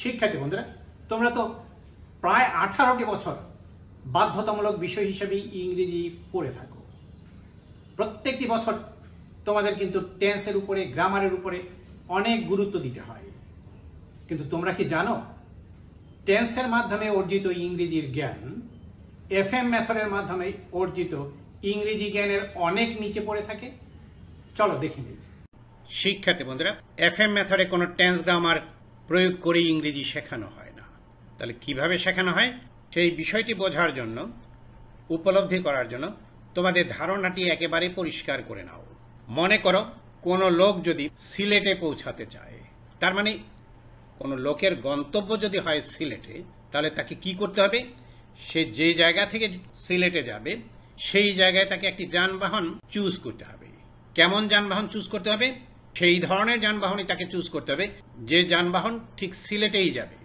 শিক্ষার্থী বন্ধুরা, তোমরা তো প্রায় 18টি বছর বাধ্যতামূলক বিষয় হিসেবে ইংরেজি পড়ে থাকো। প্রত্যেকটি বছর তোমাদের কিন্তু টেন্সের উপরে, গ্রামারের উপরে অনেক গুরুত্ব দিতে হয়। কিন্তু তোমরা কি জানো টেন্সের মাধ্যমে অর্জিত ইংরেজির জ্ঞান এফএম মেথডের মাধ্যমে অর্জিত ইংরেজি জ্ঞানের অনেক নিচে পড়ে থাকে? চলো দেখে নিই। শিক্ষার্থী বন্ধুরা, এফএম মেথডে কোনো টেন্স গ্রামার প্রয়োগ করে ইংরেজি শেখানো হয় না। তাহলে কিভাবে শেখানো হয় সেই বিষয়টি বোঝার জন্য, উপলব্ধি করার জন্য তোমাদের ধারণাটি একেবারে পরিষ্কার করে নাও। মনে করো কোনো লোক যদি সিলেটে পৌঁছাতে চায়, তার মানে কোনো লোকের গন্তব্য যদি হয় সিলেটে, তাহলে তাকে কি করতে হবে? সে যে জায়গা থেকে সিলেটে যাবে সেই জায়গায় তাকে একটি যানবাহন চুজ করতে হবে। কেমন যানবাহন চুজ করতে হবে? সেই ধরনের যানবাহনই তাকে চুজ করতে হবে যে যানবাহন ঠিক সিলেটেই যাবে।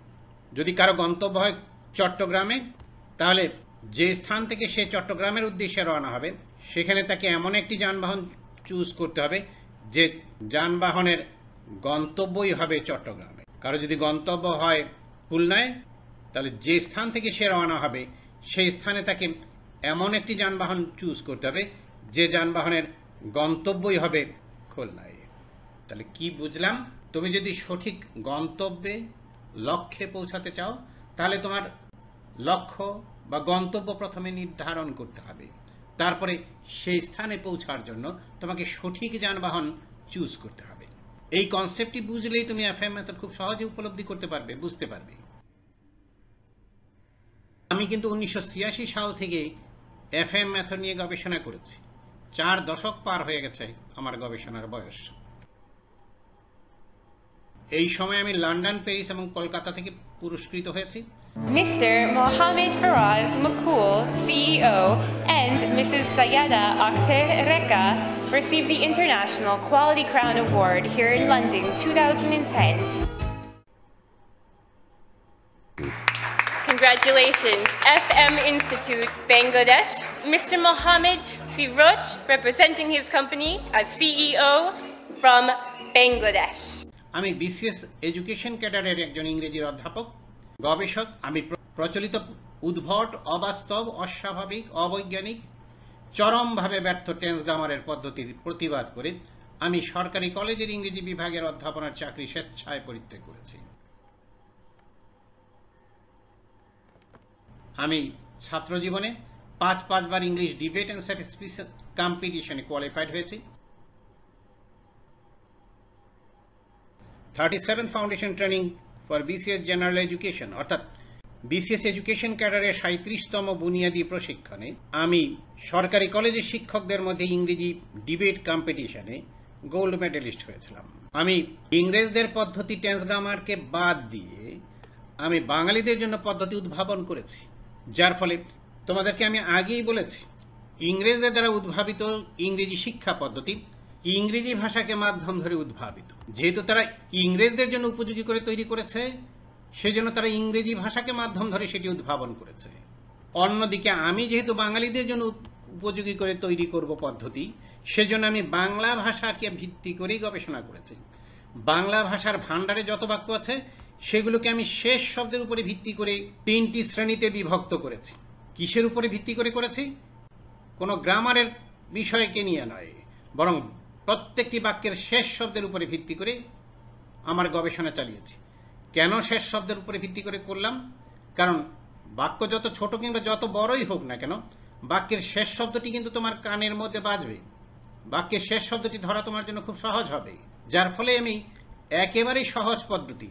যদি কারো গন্তব্য হয় চট্টগ্রামে, তাহলে যে স্থান থেকে সে চট্টগ্রামের উদ্দেশ্যে রওনা হবে সেখানে তাকে এমন একটি যানবাহন চুজ করতে হবে যে যানবাহনের গন্তব্যই হবে চট্টগ্রামে। কারো যদি গন্তব্য হয় খুলনায়, তাহলে যে স্থান থেকে সে রওনা হবে সেই স্থানে তাকে এমন একটি যানবাহন চুজ করতে হবে যে যানবাহনের গন্তব্যই হবে খুলনায়। তাহলে কি বুঝলাম? তুমি যদি সঠিক গন্তব্যে, লক্ষ্যে পৌঁছাতে চাও, তাহলে তোমার লক্ষ্য বা গন্তব্য প্রথমে নির্ধারণ করতে হবে। তারপরে সেই স্থানে পৌঁছার জন্য তোমাকে সঠিক যানবাহন চুজ করতে হবে। এই কনসেপ্টটি বুঝলেই তুমি এফএম মেথড খুব সহজে উপলব্ধি করতে পারবে, বুঝতে পারবে। আমি কিন্তু 1986 সাল থেকে এফএম মেথড নিয়ে গবেষণা করেছি। 4 দশক পার হয়ে গেছে আমার গবেষণার বয়স। এই সময় আমি লন্ডন, প্যারিস এবং কলকাতা থেকে পুরস্কৃত হয়েছি। Mr. Mohammed Faraz Makul, CEO, and Mrs. Sayada Akhter Reka received the International Quality Crown Award here in London 2010. Congratulations, FM Institute, Bangladesh. Mr. Mohammed Firoj, representing his company as CEO from Bangladesh. আমি BCS education ক্যাডারের একজন ইংরেজির অধ্যাপক, গবেষক। আমি প্রচলিত উদ্ভট, অবাস্তব, অস্বাভাবিক, অবৈজ্ঞানিক, চরমভাবে ব্যর্থ টেন্স গ্রামারের পদ্ধতির প্রতিবাদ করে আমি সরকারি কলেজের ইংরেজি বিভাগের অধ্যাপনার চাকরি স্বেচ্ছায় পরিত্যাগ করেছি। আমি ছাত্র জীবনে 5 বার ইংলিশ ডিবেট অ্যান্ড স্ট্যাটিস্টিক্স কম্পিটিশনে কোয়ালিফাইড হয়েছি। 37 foundation training for BCS general education, অর্থাৎ বিসিএস এডুকেশন ক্যাডারের 37তম বুনিয়াদী প্রশিক্ষণে আমি সরকারি কলেজের শিক্ষকদের মধ্যে ইংরেজি ডিবেট কম্পিটিশনে গোল্ড মেডেলিস্ট হয়েছিলাম। আমি ইংরেজদের পদ্ধতি টেন্স গ্রামারকে বাদ দিয়ে আমি বাঙালিদের জন্য পদ্ধতি উদ্ভাবন করেছি, যার ফলে তোমাদেরকে আমি আগেই বলেছি ইংরেজদের দ্বারা উদ্ভাবিত ইংরেজি শিক্ষা পদ্ধতি ইংরেজি ভাষাকে মাধ্যম ধরে উদ্ভাবিত। যেহেতু তারা ইংরেজদের জন্য উপযোগী করে তৈরি করেছে, সেজন্য তারা ইংরেজি ভাষাকে মাধ্যম ধরে সেটি উদ্ভাবন করেছে। অন্যদিকে আমি যেহেতু বাঙালিদের জন্য উপযোগী করে তৈরি করব পদ্ধতি, সেজন্য আমি বাংলা ভাষাকে ভিত্তি করেই গবেষণা করেছি। বাংলা ভাষার ভাণ্ডারে যত বাক্য আছে সেগুলোকে আমি শেষ শব্দের উপরে ভিত্তি করে 3টি শ্রেণীতে বিভক্ত করেছি। কিসের উপরে ভিত্তি করে করেছি? কোনো গ্রামারের বিষয়কে নিয়ে নয়, বরং প্রত্যেকটি বাক্যের শেষ শব্দের উপরে ভিত্তি করে আমার গবেষণা চালিয়েছি। কেন শেষ শব্দের উপরে ভিত্তি করে করলাম? কারণ বাক্য যত ছোট কিংবা যত বড়ই হোক না কেন, বাক্যের শেষ শব্দটি কিন্তু তোমার কানের মধ্যে বাজবে। বাক্যের শেষ শব্দটি ধরা তোমার জন্য খুব সহজ হবে, যার ফলে আমি একেবারেই সহজ পদ্ধতি,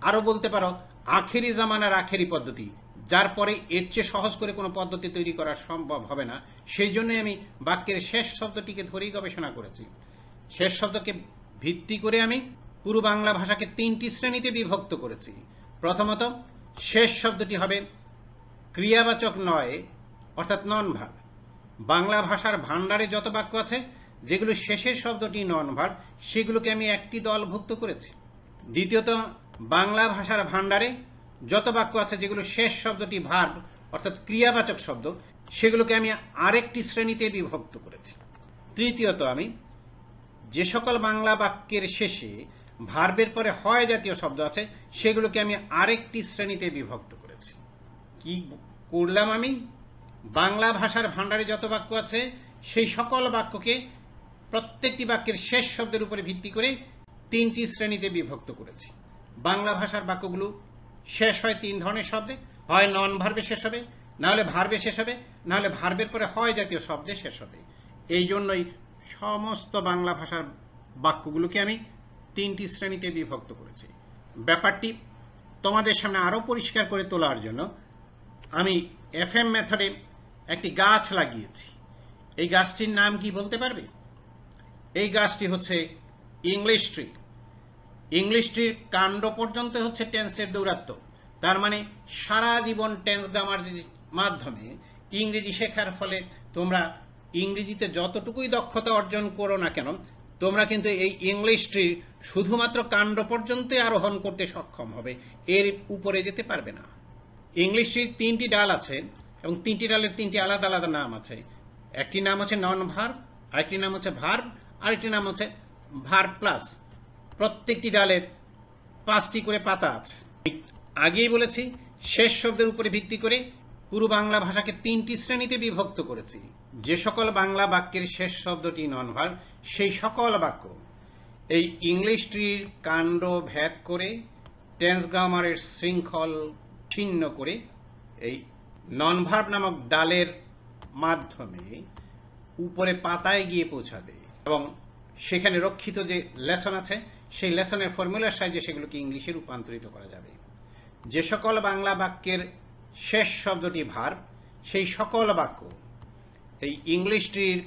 আরো বলতে পারো আখেরি জামানার আখেরি পদ্ধতি, যার পরে এর চেয়ে সহজ করে কোনো পদ্ধতি তৈরি করা সম্ভব হবে না, সেই জন্যই আমি বাক্যের শেষ শব্দটিকে ধরেই গবেষণা করেছি। শেষ শব্দকে ভিত্তি করে আমি পুরো বাংলা ভাষাকে 3টি শ্রেণীতে বিভক্ত করেছি। প্রথমত, শেষ শব্দটি হবে ক্রিয়াবাচক নয়, অর্থাৎ নন ভার্ব। বাংলা ভাষার ভাণ্ডারে যত বাক্য আছে যেগুলো শেষের শব্দটি নন ভার্ব, সেগুলোকে আমি একটি দলভুক্ত করেছি। দ্বিতীয়ত, বাংলা ভাষার ভাণ্ডারে যত বাক্য আছে যেগুলো শেষ শব্দটি ভার্ব, অর্থাৎ ক্রিয়াবাচক শব্দ, সেগুলোকে আমি আরেকটি শ্রেণীতে বিভক্ত করেছি। তৃতীয়ত, আমি যে সকল বাংলা বাক্যের শেষে ভার্বের পরে হয় জাতীয় শব্দ আছে সেগুলোকে আমি আরেকটি শ্রেণীতে বিভক্ত করেছি। কি করলাম আমি? বাংলা ভাষার ভাণ্ডারে যত বাক্য আছে সেই সকল বাক্যকে প্রত্যেকটি বাক্যের শেষ শব্দের উপরে ভিত্তি করে 3টি শ্রেণীতে বিভক্ত করেছি। বাংলা ভাষার বাক্যগুলো শেষ হয় 3 ধরনের শব্দে, হয় নন ভার্বে শেষ হবে, না হলে ভার্বে শেষ হবে, না হলে ভার্বের পরে হয় জাতীয় শব্দে শেষ হবে। এই জন্যই সমস্ত বাংলা ভাষার বাক্যগুলোকে আমি 3টি শ্রেণীতে বিভক্ত করেছি। ব্যাপারটি তোমাদের সামনে আরও পরিষ্কার করে তোলার জন্য আমি এফএম মেথডে একটি গাছ লাগিয়েছি। এই গাছটির নাম কি বলতে পারবে? এই গাছটি হচ্ছে ইংলিশ ট্রি। ইংলিশ ট্রির কাণ্ড পর্যন্ত হচ্ছে টেন্সের দৌরাত্ম্য। তার মানে সারা জীবন টেন্স গ্রামারের মাধ্যমে ইংরেজি শেখার ফলে তোমরা ইংরেজিতে যতটুকুই দক্ষতা অর্জন করো না কেন, তোমরা কিন্তু এই ইংলিশ ট্রির শুধুমাত্র কাণ্ড পর্যন্ত আরোহণ করতে সক্ষম হবে, এর উপরে যেতে পারবে না। ইংলিশ ট্রির 3টি ডাল আছে এবং 3টি ডালের 3টি আলাদা আলাদা নাম আছে। একটি নাম হচ্ছে নন ভার্ব, আরেকটি নাম হচ্ছে ভার্ব, আরেকটি নাম হচ্ছে ভার্ব প্লাস। প্রত্যেকটি ডালের 5টি করে পাতা আছে। আগেই বলেছি শেষ শব্দের উপরে ভিত্তি করে পুরো বাংলা ভাষাকে 3টি শ্রেণীতে বিভক্ত করেছি। যে সকল বাংলা বাক্যের শেষ শব্দটি নন ভার্ব, সেই সকল বাক্য এই ইংলিশ ট্রির কাণ্ড ভেদ করে টেন্স গ্রামারের শৃঙ্খল ছিন্ন করে এই নন ভার্ব নামক ডালের মাধ্যমে উপরে পাতায় গিয়ে পৌঁছাবে এবং সেখানে রক্ষিত যে লেসন আছে সেই লেসনের ফর্মুলার সাহায্যে সেগুলোকে ইংলিশে রূপান্তরিত করা যাবে। যে সকল বাংলা বাক্যের শেষ শব্দটি ভার্ব, সেই সকল বাক্য এই ইংলিশ ট্রির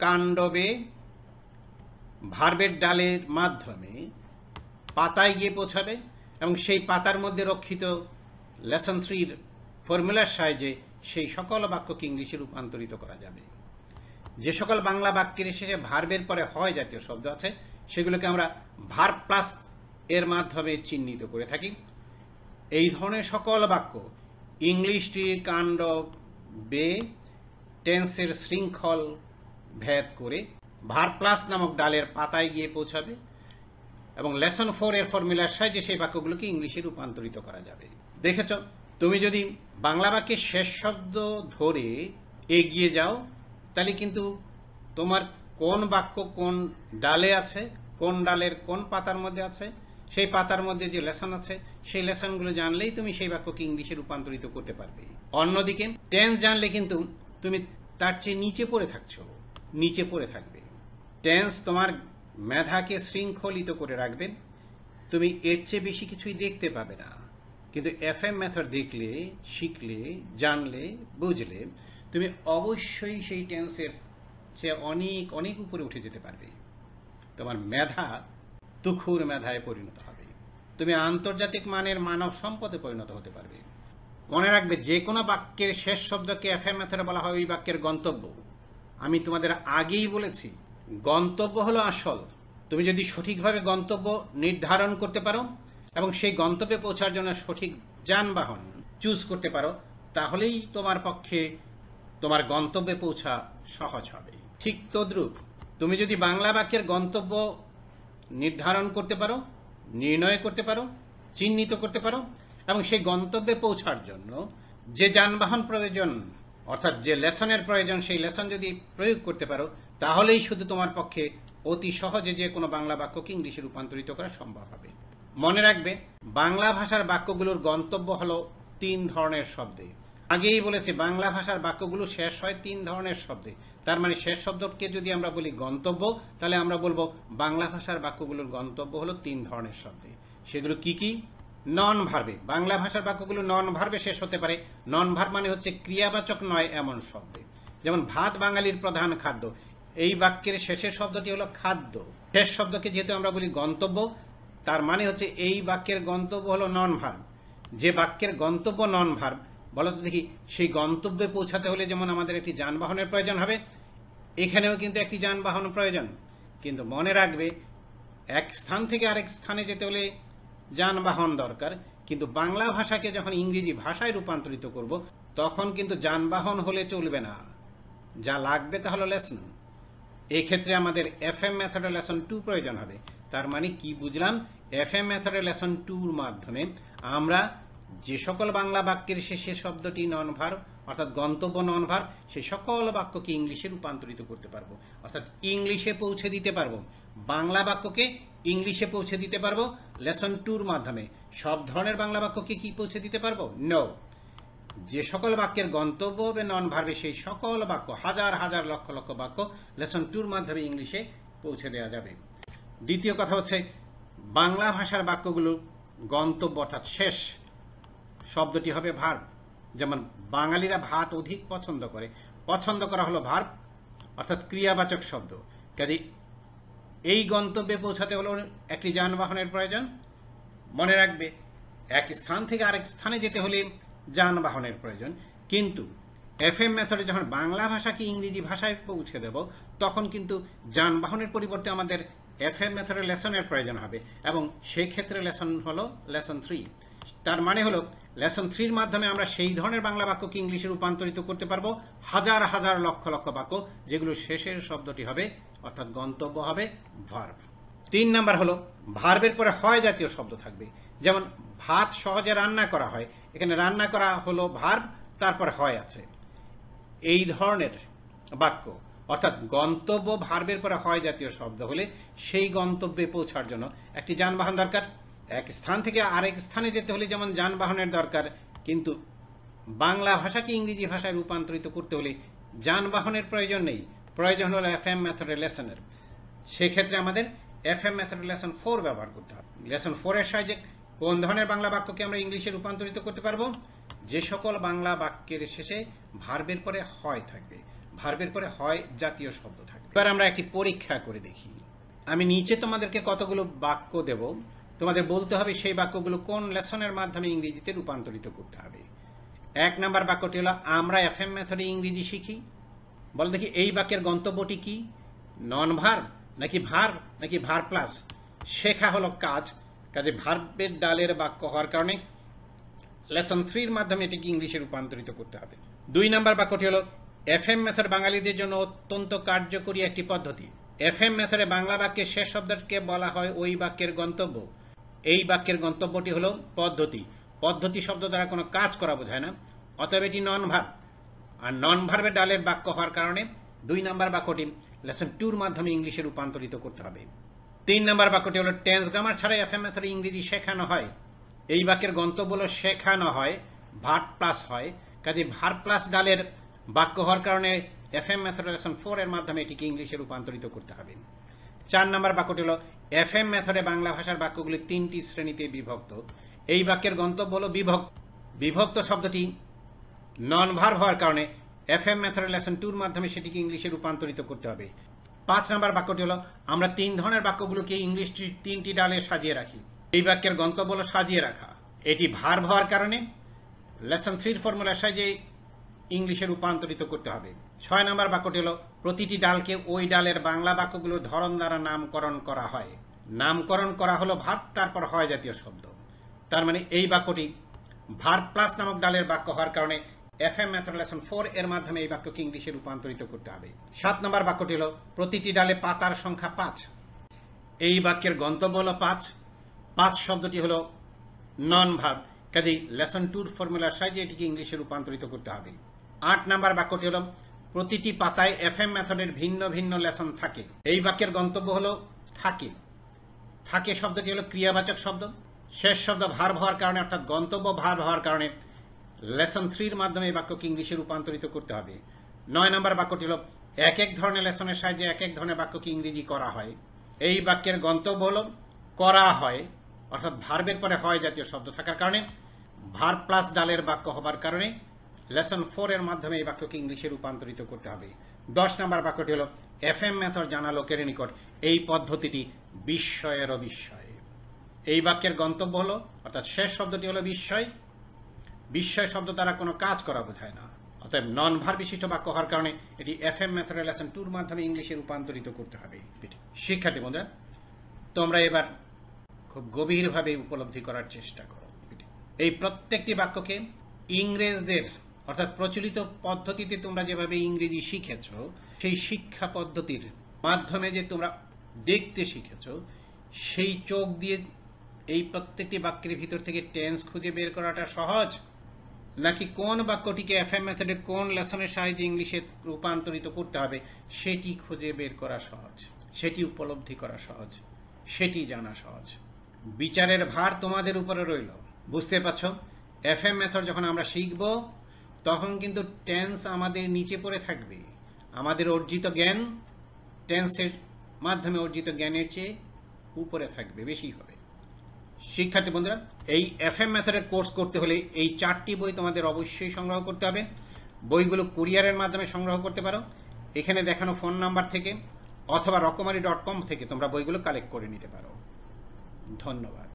কাণ্ডবে ভার্বের ডালের মাধ্যমে পাতায় গিয়ে পৌঁছাবে এবং সেই পাতার মধ্যে রক্ষিত লেসন 3-র ফর্মুলার সাহায্যে সেই সকল বাক্যকে ইংলিশে রূপান্তরিত করা যাবে। যে সকল বাংলা বাক্যের শেষে ভার্বের পরে হয় জাতীয় শব্দ আছে সেগুলোকে আমরা ভার্ব প্লাস এর মাধ্যমে চিহ্নিত করে থাকি। এই ধরনের সকল বাক্য ইংলিশ ট্রির কাণ্ড বে টেন্সের শৃঙ্খল ভেদ করে ভার্ব প্লাস নামক ডালের পাতায় গিয়ে পৌঁছাবে এবং লেসন 4 এর ফর্মুলার সাহায্যে সেই বাক্যগুলোকে ইংলিশে রূপান্তরিত করা যাবে। দেখেছ, তুমি যদি বাংলা বাক্যের শেষ শব্দ ধরে এগিয়ে যাও তাহলে কিন্তু তোমার কোন বাক্য কোন ডালে আছে, কোন ডালের কোন পাতার মধ্যে আছে, সেই পাতার মধ্যে যে লেসন আছে সেই লেসনগুলো জানলেই তুমি সেই বাক্যকে ইংলিশে রূপান্তরিত করতে পারবে। অন্যদিকে টেন্স জানলে কিন্তু তুমি তার চেয়ে নিচে পড়ে থাকছো, নিচে পড়ে থাকবে। টেন্স তোমার মেধাকে শৃঙ্খলিত করে রাখবে, তুমি এর চেয়ে বেশি কিছুই দেখতে পাবে না। কিন্তু এফএম মেথড দেখলে, শিখলে, জানলে, বুঝলে তুমি অবশ্যই সেই টেন্সের চেয়ে অনেক অনেক উপরে উঠে যেতে পারবে। তোমার মেধা তুখুর মেধায় পরিণত হবে, তুমি আন্তর্জাতিক মানের মানব সম্পদে পরিণত হতে পারবে। মনে রাখবে, যে কোনো বাক্যের শেষ শব্দকে এফএম মেথডে বলা হয় ওই বাক্যের গন্তব্য। আমি তোমাদের আগেই বলেছি, গন্তব্য হলো আসল। তুমি যদি সঠিকভাবে গন্তব্য নির্ধারণ করতে পারো এবং সেই গন্তব্যে পৌঁছার জন্য সঠিক যানবাহন চুজ করতে পারো, তাহলেই তোমার পক্ষে তোমার গন্তব্যে পৌঁছা সহজ হবে। ঠিক তদ্রূপ তুমি যদি বাংলা বাক্যের গন্তব্য নির্ধারণ করতে পারো, নির্ণয় করতে পারো, চিহ্নিত করতে পারো এবং সেই গন্তব্যে পৌঁছার জন্য যে যানবাহন প্রয়োজন অর্থাৎ যে লেসনের প্রয়োজন সেই লেসন যদি প্রয়োগ করতে পারো, তাহলেই শুধু তোমার পক্ষে অতি সহজে যে কোনো বাংলা বাক্যকে ইংলিশে রূপান্তরিত করা সম্ভব হবে। মনে রাখবে, বাংলা ভাষার বাক্যগুলোর গন্তব্য হলো 3 ধরনের শব্দে। আগেই বলেছে বাংলা ভাষার বাক্যগুলো শেষ হয় 3 ধরনের শব্দে। তার মানে শেষ শব্দকে যদি আমরা বলি গন্তব্য, তাহলে আমরা বলবো বাংলা ভাষার বাক্যগুলোর গন্তব্য হলো 3 ধরনের শব্দে। সেগুলো কি কি? নন ভার্বে, বাংলা ভাষার বাক্যগুলো নন ভার্বে শেষ হতে পারে। নন ভার্ব মানে হচ্ছে ক্রিয়াবাচক নয় এমন শব্দে, যেমন ভাত বাঙালির প্রধান খাদ্য। এই বাক্যের শেষের শব্দটি হলো খাদ্য। শেষ শব্দকে যেহেতু আমরা বলি গন্তব্য, তার মানে হচ্ছে এই বাক্যের গন্তব্য হলো নন ভার্ব। যে বাক্যের গন্তব্য নন ভার্ব, বলো তো দেখি, সেই গন্তব্যে পৌঁছাতে হলে যেমন আমাদের একটি যানবাহনের প্রয়োজন হবে, এখানেও কিন্তু একটি যানবাহন প্রয়োজন। কিন্তু মনে রাখবে, এক স্থান থেকে আরেক স্থানে যেতে হলে যানবাহন দরকার, কিন্তু বাংলা ভাষাকে যখন ইংরেজি ভাষায় রূপান্তরিত করব তখন কিন্তু যানবাহন হলে চলবে না, যা লাগবে তা হলো লেসন। এই ক্ষেত্রে আমাদের এফএম মেথডে লেসন 2 প্রয়োজন হবে। তার মানে কি বুঝলাম? এফএম মেথডের লেসন 2 এর মাধ্যমে আমরা যে সকল বাংলা বাক্যের শেষে শব্দটি নন ভার্ব অর্থাৎ গন্তব্য নন ভার্ব, সেই সকল বাক্যকে ইংলিশে রূপান্তরিত করতে পারবো, অর্থাৎ ইংলিশে পৌঁছে দিতে পারবো। বাংলা বাক্যকে ইংলিশে পৌঁছে দিতে পারবো লেসন 2 এর মাধ্যমে। সব ধরনের বাংলা বাক্যকে কি পৌঁছে দিতে পারবো? নো। যে সকল বাক্যের গন্তব্য হবে নন ভার্বে, সেই সকল বাক্য, হাজার হাজার লক্ষ লক্ষ বাক্য লেসন 2 এর মাধ্যমে ইংলিশে পৌঁছে দেওয়া যাবে। দ্বিতীয় কথা হচ্ছে, বাংলা ভাষার বাক্যগুলো গন্তব্য অর্থাৎ শেষ শব্দটি হবে ভার্ব। যেমন বাঙালিরা ভাত অধিক পছন্দ করে, পছন্দ করা হলো ভার্ব অর্থাৎ ক্রিয়াবাচক শব্দ। কাজে এই গন্তব্যে পৌঁছাতে হলো একটি যানবাহনের প্রয়োজন। মনে রাখবে, এক স্থান থেকে আরেক স্থানে যেতে হলে যানবাহনের প্রয়োজন, কিন্তু এফএম মেথডে যখন বাংলা ভাষাকে ইংরেজি ভাষায় পৌঁছে দেব, তখন কিন্তু যানবাহনের পরিবর্তে আমাদের এফএম মেথডের লেসনের প্রয়োজন হবে, এবং সেই ক্ষেত্রে লেসন হলো লেসন 3। তার মানে হলো লেসন 3 এর মাধ্যমে আমরা সেই ধরনের বাংলা বাক্যকে ইংলিশে রূপান্তরিত করতে পারবো, হাজার হাজার লক্ষ লক্ষ বাক্য, যেগুলো শেষের শব্দটি হবে অর্থাৎ গন্তব্য হবে ভার্ব। 3 নাম্বার হলো, ভার্বের পরে হয় জাতীয় শব্দ থাকবে। যেমন ভাত সহজে রান্না করা হয়, এখানে রান্না করা হলো ভার্ব, তারপর হয় আছে। এই ধরনের বাক্য অর্থাৎ গন্তব্য ভার্বের পরে হয় জাতীয় শব্দ হলে সেই গন্তব্যে পৌঁছার জন্য একটি যানবাহন দরকার। এক স্থান থেকে আরেক স্থানে যেতে হলে যেমন যানবাহনের দরকার, কিন্তু বাংলা ভাষাকে ইংরেজি ভাষায় রূপান্তরিত করতে হলে যানবাহনের প্রয়োজন নেই, প্রয়োজন হলো এফএম মেথডের লেসনের। সেক্ষেত্রে আমাদের এফএম মেথডের লেসন 4 ব্যবহার করতে হবে। লেসন 4 এর সাহায্যে কোন ধরনের বাংলা বাক্যকে আমরা ইংলিশে রূপান্তরিত করতে পারবো? যে সকল বাংলা বাক্যের শেষে ভার্বের পরে হয় থাকবে, ভার্বের পরে হয় জাতীয় শব্দ থাকবে। এবার আমরা একটি পরীক্ষা করে দেখি। আমি নিচে তোমাদেরকে কতগুলো বাক্য দেব, তোমাদের বলতে হবে সেই বাক্যগুলো কোন লেসনের মাধ্যমে ইংরেজিতে রূপান্তরিত করতে হবে। 1 নাম্বার বাক্যটি হলো, আমরা এফএম মেথডে ইংরেজি শিখি। বল দেখি, এই বাক্যের গন্তব্যটি কি? নন ভার্ব নাকি ভার্ব নাকি ভার্ব প্লাস? শেখা হলো কাজ, কাজে ভার্বের ডালের বাক্য হওয়ার কারণে লেসন 3 এর মাধ্যমে এটিকে ইংলিশে রূপান্তরিত করতে হবে। 2 নাম্বার বাক্যটি হলো, এফএম মেথড বাঙালিদের জন্য অত্যন্ত কার্যকরী একটি পদ্ধতি। এফএম মেথডে বাংলা বাক্যের শেষ শব্দকে বলা হয় ওই বাক্যের গন্তব্য। এই বাক্যের গন্তব্যটি হলো পদ্ধতি। পদ্ধতি শব্দ দ্বারা কোনো কাজ করা বোঝায় না, অতএব এটি নন ভার্ব, আর নন ভার্বের ডালের বাক্য হওয়ার কারণে 2 নাম্বার বাক্যটি লেসন 2 এর মাধ্যমে ইংলিশে রূপান্তরিত করতে হবে। 3 নাম্বার বাক্যটি হলো, টেন্স গ্রামার ছাড়াই এফএম মেথডে ইংরেজি শেখানো হয়। এই বাক্যের গন্তব্য হলো শেখানো হয়, ভার্ব প্লাস হয়, কাজে ভার্ব প্লাস ডালের বাক্য হওয়ার কারণে এফএম মেথড লেসন 4 এর মাধ্যমে এটিকে ইংলিশে রূপান্তরিত করতে হবে। 4 নাম্বার বাক্যটি হলো, এফএম মেথডে বাংলা ভাষার বাক্যগুলি 3টি শ্রেণীতে বিভক্ত। এই বাক্যের গন্তব্য হলো বিভক্ত। বিভক্ত শব্দটি নন ভার্ব হওয়ার কারণে এফএম মেথড লেসন 2 এর মাধ্যমে সেটিকে ইংলিশে রূপান্তরিত করতে হবে। 5 নাম্বার বাক্যটি হলো, আমরা 3 ধরনের বাক্যগুলোকে ইংলিশটির 3টি ডালে সাজিয়ে রাখি। এই বাক্যের গন্তব্য হলো সাজিয়ে রাখা। এটি ভার্ব হওয়ার কারণে লেসন 3 ফর্মুলার সাহায্যে ইংলিশে রূপান্তরিত করতে হবে। 6 নাম্বার বাক্যটি হলো, প্রতিটি ডালকে ওই ডালের বাংলা বাক্যগুলোর ধরন দ্বারা নামকরণ করা হয়। নামকরণ করা হলো ভার্ব, তারপর হয় জাতীয় শব্দ। তার মানে এই বাক্যটি ভার্ব প্লাস নামক ডালের বাক্য হওয়ার কারণে এফএম মেথড লেসন 4 এর মাধ্যমে এই বাক্যকে ইংলিশে রূপান্তরিত করতে হবে। 7 নাম্বার বাক্যটি হলো, প্রতিটি ডালে পাতার সংখ্যা 5। এই বাক্যের গন্তব্য হলো 5। 5 শব্দটি হলো নন ভার্ব, কাজেই লেসন 2 ফর্মুলার সাহায্যে এটিকে ইংলিশে রূপান্তরিত করতে হবে। 8 নাম্বার বাক্যটি হলো, প্রতিটি পাতায় এফএম মেথডের ভিন্ন ভিন্ন লেসন থাকে। এই বাক্যের গন্তব্য হলো থাকে। থাকে শব্দটি হলো ক্রিয়াবাচক শব্দ, শেষ শব্দ ভার্ব হওয়ার কারণে অর্থাৎ গন্তব্য ভার্ব হওয়ার কারণে লেসন 3 এর মাধ্যমে এই বাক্যকে ইংলিশে রূপান্তরিত করতে হবে। 9 নাম্বার বাক্যটি হলো, এক এক ধরনের লেসনের সাহায্যে এক এক ধরনের বাক্যকে ইংরেজি করা হয়। এই বাক্যের গন্তব্য হলো করা হয়, অর্থাৎ ভার্বের পরে হয় জাতীয় শব্দ থাকার কারণে ভার্ব প্লাস ডালের বাক্য হবার কারণে লেসন 4 এর মাধ্যমে এই বাক্যকে ইংলিশে রূপান্তরিত করতে হবে। 10 নাম্বার বাক্যটি হলো, এফএম মেথড জানা লোকের নিকট এই পদ্ধতিটি বিস্ময়েরও বিস্ময়। এই বাক্যের গন্তব্য হলো অর্থাৎ শেষ শব্দটি হলো বিস্ময়। বিস্ময় শব্দ দ্বারা কোনো কাজ করা বোঝায় না, অতএব নন ভার্ব বিশিষ্ট বাক্য হওয়ার কারণে এটি এফএম মেথডের লেসন 2 এর মাধ্যমে ইংলিশে রূপান্তরিত করতে হবে। শিক্ষার্থী বন্ধুরা, তোমরা এবার খুব গভীরভাবে উপলব্ধি করার চেষ্টা করো। এই প্রত্যেকটি বাক্যকে ইংরেজদের অর্থাৎ প্রচলিত পদ্ধতিতে তোমরা যেভাবে ইংরেজি শিখেছ, সেই শিক্ষা পদ্ধতির মাধ্যমে যে তোমরা দেখতে শিখেছ, সেই চোখ দিয়ে এই প্রত্যেকটি বাক্যের ভিতর থেকে টেন্স খুঁজে বের করাটা সহজ, নাকি কোন বাক্যটিকে এফএম মেথডে কোন লেসনের সাহায্যে ইংলিশে রূপান্তরিত করতে হবে সেটি খুঁজে বের করা সহজ, সেটি উপলব্ধি করা সহজ, সেটি জানা সহজ। বিচারের ভার তোমাদের উপরে রইল। বুঝতে পারছ, এফএম মেথড যখন আমরা শিখব তখন কিন্তু টেন্স আমাদের নিচে পড়ে থাকবে, আমাদের অর্জিত জ্ঞান টেন্সের মাধ্যমে অর্জিত জ্ঞানের চেয়ে উপরে থাকবে, বেশি হবে। শিক্ষার্থী বন্ধুরা, এই এফএম মেথডের কোর্স করতে হলে এই 4টি বই তোমাদের অবশ্যই সংগ্রহ করতে হবে। বইগুলো কুরিয়ারের মাধ্যমে সংগ্রহ করতে পারো, এখানে দেখানো ফোন নাম্বার থেকে অথবা রকমারি.com থেকে তোমরা বইগুলো কালেক্ট করে নিতে পারো। ধন্যবাদ।